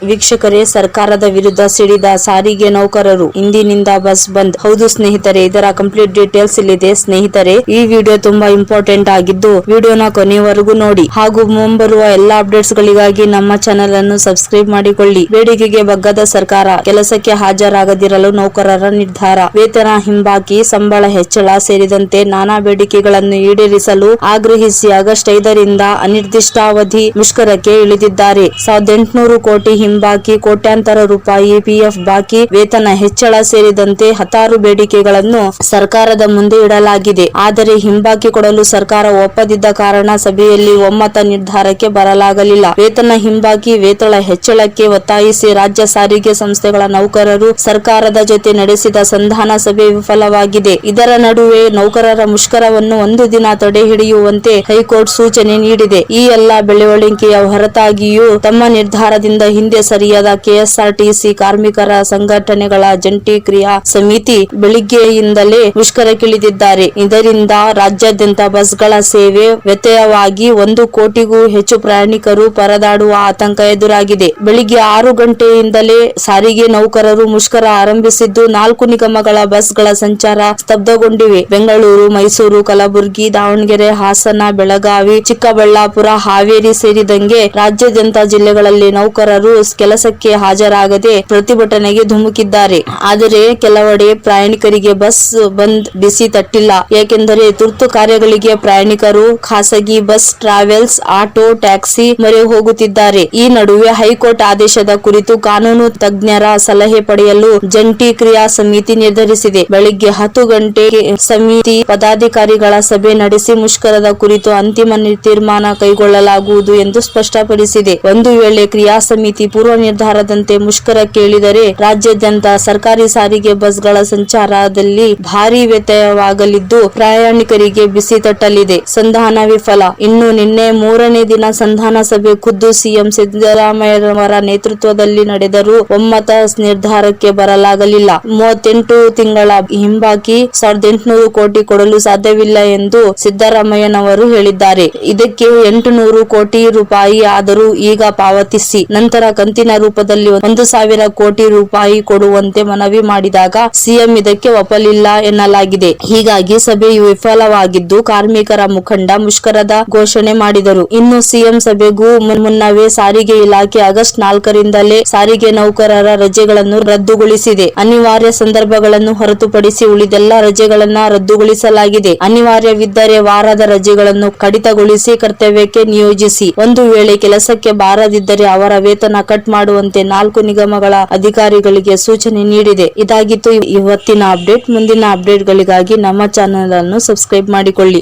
ವೀಕ್ಷಕರೇ, ಸರ್ಕಾರದ ವಿರುದ್ಧ ಸಿಡಿದ ಸಾರಿಗೆ ನೌಕರರು. ಇಂದಿನಿಂದ ಬಸ್ ಬಂದ್. ಹೌದು ಸ್ನೇಹಿತರೆ, ಇದರ ಕಂಪ್ಲೀಟ್ ಡೀಟೇಲ್ಸ್ ಇಲ್ಲಿದೆ. ಸ್ನೇಹಿತರೆ, ಈ ವಿಡಿಯೋ ತುಂಬಾ ಇಂಪಾರ್ಟೆಂಟ್ ಆಗಿದ್ದು ವಿಡಿಯೋನ ಕೊನೆಯವರೆಗೂ ನೋಡಿ ಹಾಗೂ ಮುಂಬರುವ ಎಲ್ಲಾ ಅಪ್ಡೇಟ್ಸ್ ಗಳಿಗಾಗಿ ನಮ್ಮ ಚಾನೆಲ್ ಅನ್ನು ಸಬ್ಸ್ಕ್ರೈಬ್ ಮಾಡಿಕೊಳ್ಳಿ. ಬೇಡಿಕೆಗೆ ಬಗ್ಗದ ಸರ್ಕಾರ, ಕೆಲಸಕ್ಕೆ ಹಾಜರಾಗದಿರಲು ನೌಕರರ ನಿರ್ಧಾರ. ವೇತನ ಹಿಂಬಾಕಿ, ಸಂಬಳ ಹೆಚ್ಚಳ ಸೇರಿದಂತೆ ನಾನಾ ಬೇಡಿಕೆಗಳನ್ನು ಈಡೇರಿಸಲು ಆಗ್ರಹಿಸಿ ಆಗಸ್ಟ್ 5ರಿಂದ ಅನಿರ್ದಿಷ್ಟಾವಧಿ ಮುಷ್ಕರಕ್ಕೆ ಇಳಿದಿದ್ದಾರೆ. 1800 ಕೋಟಿ ಹಿಂಬಾಕಿ, ಕೋಟ್ಯಾಂತರ ರೂಪಾಯಿ ಪಿಎಫ್ ಬಾಕಿ, ವೇತನ ಹೆಚ್ಚಳ ಸೇರಿದಂತೆ 16 ಬೇಡಿಕೆಗಳನ್ನು ಸರ್ಕಾರದ ಮುಂದೆ ಇಡಲಾಗಿದೆ. ಆದರೆ ಹಿಂಬಾಕಿ ಕೊಡಲು ಸರ್ಕಾರ ಒಪ್ಪದಿದ್ದ ಕಾರಣ ಸಭೆಯಲ್ಲಿ ಒಮ್ಮತ ನಿರ್ಧಾರಕ್ಕೆ ಬರಲಾಗಲಿಲ್ಲ. ವೇತನ ಹಿಂಬಾಕಿ, ವೇತನ ಹೆಚ್ಚಳಕ್ಕೆ ಒತ್ತಾಯಿಸಿ ರಾಜ್ಯ ಸಾರಿಗೆ ಸಂಸ್ಥೆಗಳ ನೌಕರರು ಸರ್ಕಾರದ ಜೊತೆ ನಡೆಸಿದ ಸಂಧಾನ ಸಭೆ ವಿಫಲವಾಗಿದೆ. ಇದರ ನಡುವೆ ನೌಕರರ ಮುಷ್ಕರವನ್ನು 1 ದಿನ ತಡೆ ಹಿಡಿಯುವಂತೆ ಹೈಕೋರ್ಟ್ ಸೂಚನೆ ನೀಡಿದೆ. ಈ ಎಲ್ಲಾ ಬೆಳವಣಿಗೆಯ ಹೊರತಾಗಿಯೂ ತಮ್ಮ ನಿರ್ಧಾರದಿಂದ ಹಿಂದೆ ಸರಿಯಾದ ಕೆಎಸ್ಆರ್ಟಿಸಿ ಕಾರ್ಮಿಕರ ಸಂಘಟನೆಗಳ ಜಂಟಿ ಕ್ರಿಯಾ ಸಮಿತಿ ಬೆಳಿಗ್ಗೆಯಿಂದಲೇ ಮುಷ್ಕರಕ್ಕಿಳಿದಿದ್ದಾರೆ. ಇದರಿಂದ ರಾಜ್ಯಾದ್ಯಂತ ಬಸ್ಗಳ ಸೇವೆ ವ್ಯತ್ಯಯವಾಗಿ 1 ಕೋಟಿಗೂ ಹೆಚ್ಚು ಪ್ರಯಾಣಿಕರು ಪರದಾಡುವ ಆತಂಕ ಎದುರಾಗಿದೆ. ಬೆಳಿಗ್ಗೆ 6 ಗಂಟೆಯಿಂದಲೇ ಸಾರಿಗೆ ನೌಕರರು ಮುಷ್ಕರ ಆರಂಭಿಸಿದ್ದು 4 ನಿಗಮಗಳ ಬಸ್ಗಳ ಸಂಚಾರ ಸ್ತಬ್ಧಗೊಂಡಿವೆ. ಬೆಂಗಳೂರು, ಮೈಸೂರು, ಕಲಬುರಗಿ, ದಾವಣಗೆರೆ, ಹಾಸನ, ಬೆಳಗಾವಿ, ಚಿಕ್ಕಬಳ್ಳಾಪುರ, ಹಾವೇರಿ ಸೇರಿದಂಗೆ ರಾಜ್ಯಾದ್ಯಂತ ಜಿಲ್ಲೆಗಳಲ್ಲಿ ನೌಕರರು ಕೆಲಸಕ್ಕೆ ಹಾಜರಾಗದೆ ಪ್ರತಿಭಟನೆಗೆ ಧುಮುಕಿದ್ದಾರೆ. ಆದರೆ ಕೆಲವೆಡೆ ಪ್ರಯಾಣಿಕರಿಗೆ ಬಸ್ ಬಂದ್ ಬಿಸಿ ತಟ್ಟಿಲ್ಲ. ಏಕೆಂದರೆ ತುರ್ತು ಕಾರ್ಯಗಳಿಗೆ ಪ್ರಯಾಣಿಕರು ಖಾಸಗಿ ಬಸ್, ಟ್ರಾವೆಲ್ಸ್, ಆಟೋ, ಟ್ಯಾಕ್ಸಿ ಮೊರೆ ಹೋಗುತ್ತಿದ್ದಾರೆ. ಈ ನಡುವೆ ಹೈಕೋರ್ಟ್ ಆದೇಶದ ಕುರಿತು ಕಾನೂನು ತಜ್ಞರ ಸಲಹೆ ಪಡೆಯಲು ಜಂಟಿ ಕ್ರಿಯಾ ಸಮಿತಿ ನಿರ್ಧರಿಸಿದೆ. ಬೆಳಿಗ್ಗೆ 10 ಗಂಟೆಗೆ ಸಮಿತಿ ಪದಾಧಿಕಾರಿಗಳ ಸಭೆ ನಡೆಸಿ ಮುಷ್ಕರದ ಕುರಿತು ಅಂತಿಮ ತೀರ್ಮಾನ ಕೈಗೊಳ್ಳಲಾಗುವುದು ಎಂದು ಸ್ಪಷ್ಟಪಡಿಸಿದೆ. ಒಂದು ವೇಳೆ ಕ್ರಿಯಾ ಸಮಿತಿ ಪೂರ್ವ ನಿರ್ಧಾರದಂತೆ ಮುಷ್ಕರಕ್ಕೆ ಇಳಿದರೆ ರಾಜ್ಯಾದ್ಯಂತ ಸರ್ಕಾರಿ ಸಾರಿಗೆ ಬಸ್ಗಳ ಸಂಚಾರದಲ್ಲಿ ಭಾರೀ ವ್ಯತ್ಯಯವಾಗಲಿದ್ದು ಪ್ರಯಾಣಿಕರಿಗೆ ಬಿಸಿ ತಟ್ಟಲಿದೆ. ಸಂಧಾನ ವಿಫಲ. ಇನ್ನು ನಿನ್ನೆ 3ನೇ ದಿನ ಸಂಧಾನ ಸಭೆ ಖುದ್ದು ಸಿಎಂ ಸಿದ್ದರಾಮಯ್ಯನವರ ನೇತೃತ್ವದಲ್ಲಿ ನಡೆದರೂ ಒಮ್ಮತ ನಿರ್ಧಾರಕ್ಕೆ ಬರಲಾಗಲಿಲ್ಲ. 38 ತಿಂಗಳ ಹಿಂಬಾಕಿ 1800 ಕೋಟಿ ಕೊಡಲು ಸಾಧ್ಯವಿಲ್ಲ ಎಂದು ಸಿದ್ದರಾಮಯ್ಯನವರು ಹೇಳಿದ್ದಾರೆ. ಇದಕ್ಕೆ 800 ಕೋಟಿ ರೂಪಾಯಿ ಆದರೂ ಈಗ ಪಾವತಿಸಿ ನಂತರ ಕಂತಿನ ರೂಪದಲ್ಲಿ 1,000 ಕೋಟಿ ರೂಪಾಯಿ ಕೊಡುವಂತೆ ಮನವಿ ಮಾಡಿದಾಗ ಸಿಎಂ ಇದಕ್ಕೆ ಒಪ್ಪಲಿಲ್ಲ ಎನ್ನಲಾಗಿದೆ. ಹೀಗಾಗಿ ಸಭೆಯು ವಿಫಲವಾಗಿದ್ದು ಕಾರ್ಮಿಕರ ಮುಖಂಡ ಮುಷ್ಕರದ ಘೋಷಣೆ ಮಾಡಿದರು. ಇನ್ನು ಸಿಎಂ ಸಭೆಗೂ ಮುನ್ನವೇ ಸಾರಿಗೆ ಇಲಾಖೆ ಆಗಸ್ಟ್ 4ರಿಂದಲೇ ಸಾರಿಗೆ ನೌಕರರ ರಜೆಗಳನ್ನು ರದ್ದುಗೊಳಿಸಿದೆ. ಅನಿವಾರ್ಯ ಸಂದರ್ಭಗಳನ್ನು ಹೊರತುಪಡಿಸಿ ಉಳಿದೆಲ್ಲ ರಜೆಗಳನ್ನ ರದ್ದುಗೊಳಿಸಲಾಗಿದೆ. ಅನಿವಾರ್ಯವಿದ್ದರೆ ವಾರದ ರಜೆಗಳನ್ನು ಕಡಿತಗೊಳಿಸಿ ಕರ್ತವ್ಯಕ್ಕೆ ನಿಯೋಜಿಸಿ. ಒಂದು ವೇಳೆ ಕೆಲಸಕ್ಕೆ ಬಾರದಿದ್ದರೆ ಅವರ ವೇತನ ಕಟ್ ಮಾಡುವಂತೆ 4 ನಿಗಮಗಳ ಅಧಿಕಾರಿಗಳಿಗೆ ಸೂಚನೆ ನೀಡಿದೆ. ಇದಾಗಿತ್ತು ಇವತ್ತಿನ ಅಪ್ಡೇಟ್. ಮುಂದಿನ ಅಪ್ಡೇಟ್ಗಳಿಗಾಗಿ ನಮ್ಮ ಚಾನೆಲ್ ಅನ್ನು ಸಬ್ಸ್ಕ್ರೈಬ್ ಮಾಡಿಕೊಳ್ಳಿ.